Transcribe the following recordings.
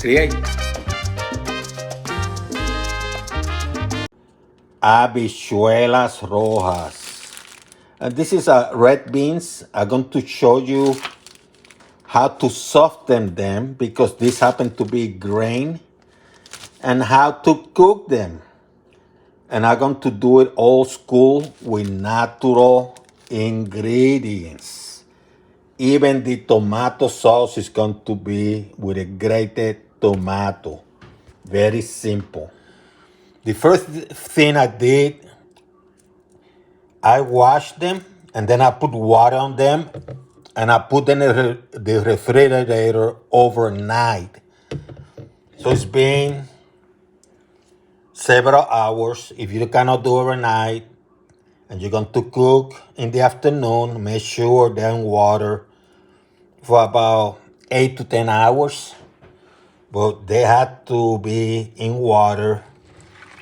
create. Habichuelas rojas. This is red beans. I'm going to show you how to soften them because these happen to be grain, and how to cook them. And I'm going to do it old school with natural ingredients. Even the tomato sauce is going to be with a grated tomato. Very simple. The first thing I did, I washed them and then I put water on them and I put them in the refrigerator overnight. So it's been several hours. If you cannot do overnight and you're going to cook in the afternoon, make sure they're in water for about 8 to 10 hours. But they had to be in water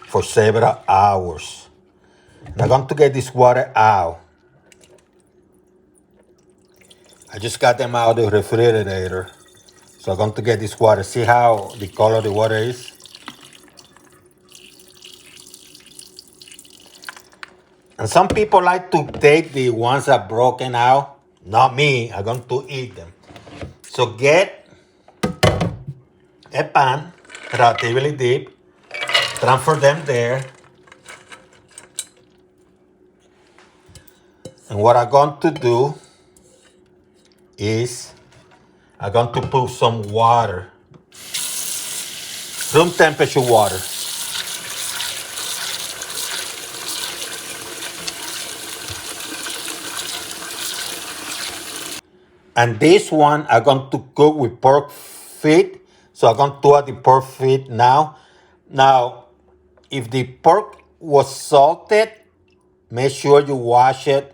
for several hours. And I'm going to get this water out. I just got them out of the refrigerator. So I'm going to get this water. See how the color of the water is? And some people like to take the ones that are broken out. Not me. I'm going to eat them. So get a pan, relatively deep. Transfer them there. And what I'm going to do is I'm going to put some water, room temperature water. And this one I'm going to cook with pork feet. So I'm going to add the pork feet now. Now, if the pork was salted, make sure you wash it,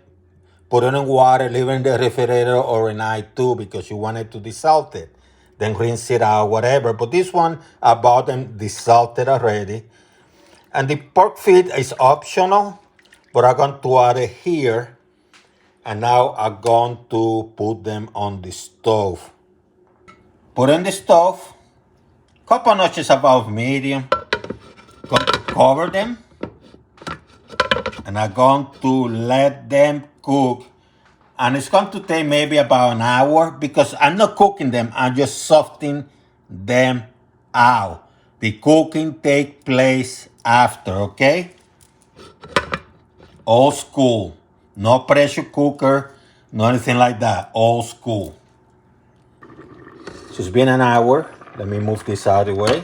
put it in water, leave it in the refrigerator overnight too, because you want it to be salted. Then rinse it out, whatever. But this one, I bought them desalted already. And the pork feet is optional, but I'm going to add it here. And now I'm going to put them on the stove. Put in the stove, couple notches above medium. Cover them. And I'm going to let them cook. And it's going to take maybe about an hour because I'm not cooking them. I'm just softening them out. The cooking takes place after, okay? Old school. No pressure cooker, no anything like that. Old school. So it's been an hour. Let me move this out of the way.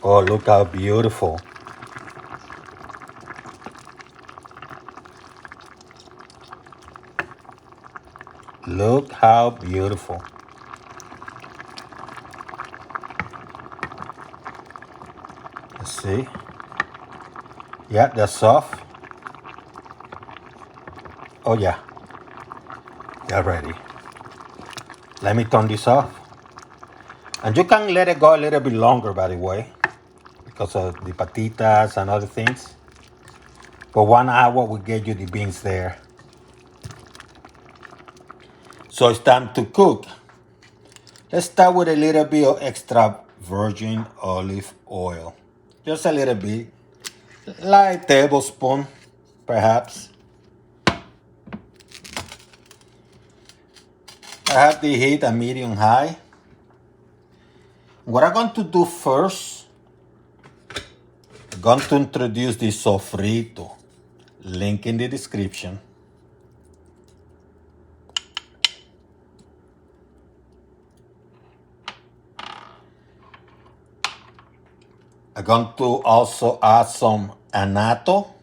Oh, look how beautiful. Look how beautiful. Let's see. Yeah, they're soft. Oh yeah, they're ready. Let me turn this off. And you can let it go a little bit longer, by the way, because of the patitas and other things. For 1 hour, we get you the beans there. So it's time to cook. Let's start with a little bit of extra virgin olive oil. Just a little bit, like a tablespoon, perhaps. I have the heat at medium high. What I'm going to do first, I'm going to introduce the sofrito. Link in the description. I'm going to also add some annatto,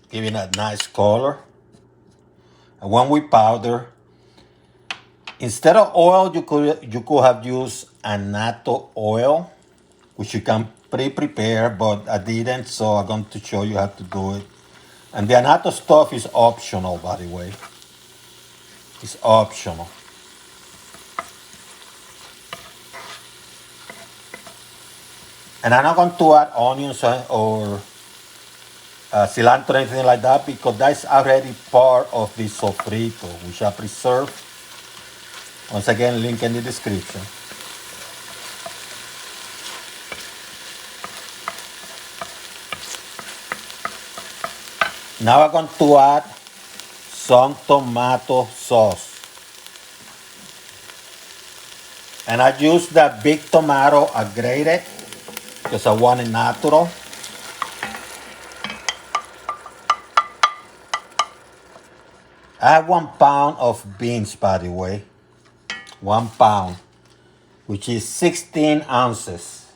giving a nice color. And when we powder, instead of oil, you could have used annatto oil, which you can pre-prepare, but I didn't, so I'm going to show you how to do it. And the annatto stuff is optional, by the way. It's optional. And I'm not going to add onions or cilantro or anything like that because that's already part of the sofrito, which I preserve Once again, link in the description. Now I'm going to add some tomato sauce. And I use that big tomato, I grated, because I want it natural. I have 1 pound of beans, by the way. 1 pound, which is 16 ounces.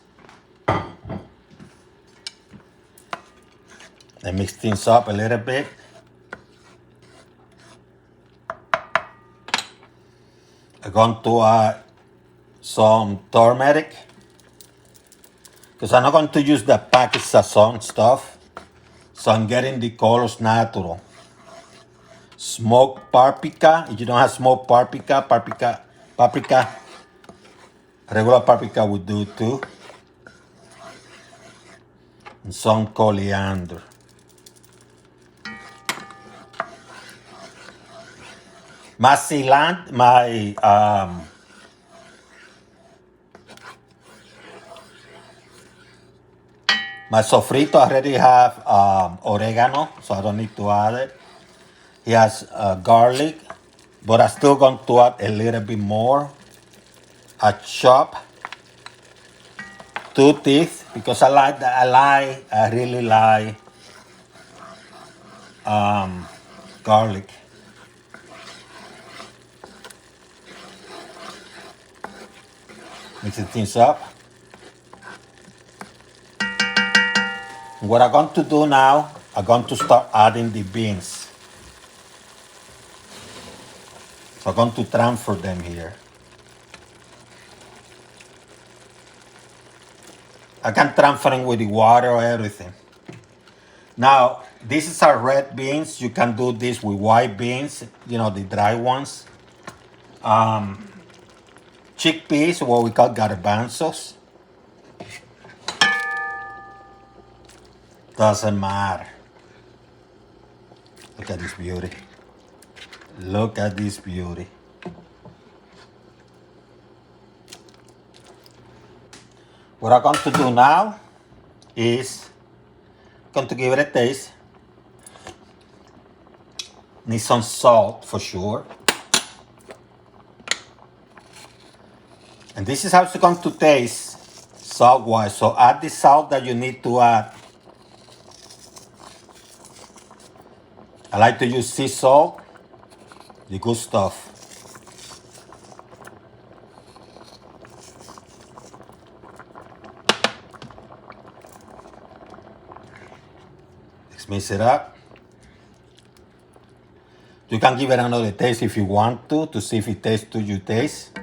Let me mix things up a little bit. I'm going to add some turmeric, because I'm not going to use the packaged sazon stuff, so I'm getting the colors natural. Smoked paprika. If you don't have smoked paprika, regular paprika would do too. And some coriander. My cilantro, my sofrito already have oregano, so I don't need to add it. He has garlic, but I'm still going to add a little bit more. I chop 2 teeth because I really like garlic. Mixing things up. What I'm going to do now, I'm going to start adding the beans. So I'm going to transfer them here. I can transfer them with the water or everything. Now, this is our red beans. You can do this with white beans, you know, the dry ones. Chickpeas, what we call garbanzos. Doesn't matter. Look at this beauty. Look at this beauty. What I'm going to do now is going to give it a taste. Need some salt for sure. And this is how it's going to taste salt-wise. So add the salt that you need to add. I like to use sea salt, the good stuff. Let's mix it up. You can give it another taste if you want to see if it tastes to your taste.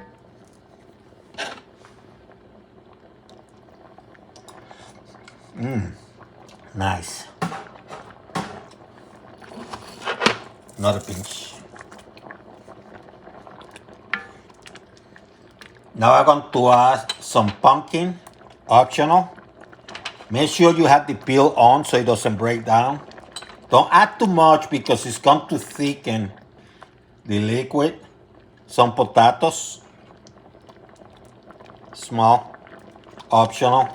Nice. Another pinch. Now I'm going to add some pumpkin, optional. Make sure you have the peel on so it doesn't break down. Don't add too much because it's going to thicken the liquid. Some potatoes, small, optional.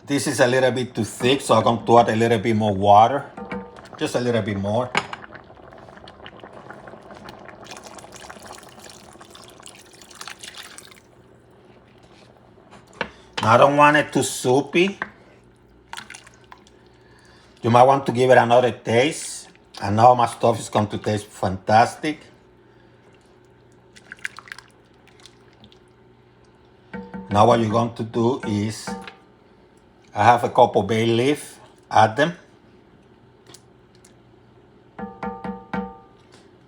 This is a little bit too thick, so I'm going to add a little bit more water. Just a little bit more. Now I don't want it too soupy. You might want to give it another taste. I know my stuff is going to taste fantastic. Now what you're going to do is, I have a couple bay leaf, add them.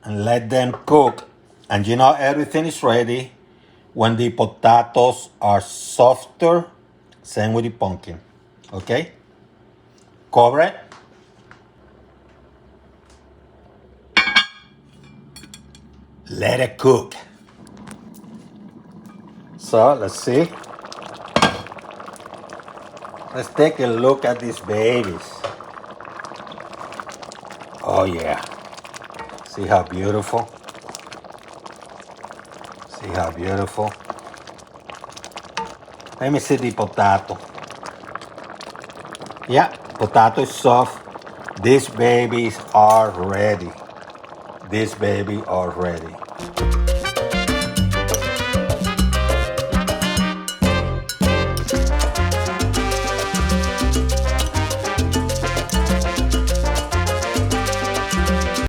And let them cook. And you know everything is ready when the potatoes are softer. Same with the pumpkin. Okay? Cover it. Let it cook. So let's see. Let's take a look at these babies. Oh yeah. See how beautiful? See how beautiful? Let me see the potato. Yeah, potato is soft. These babies are ready. These babies are ready.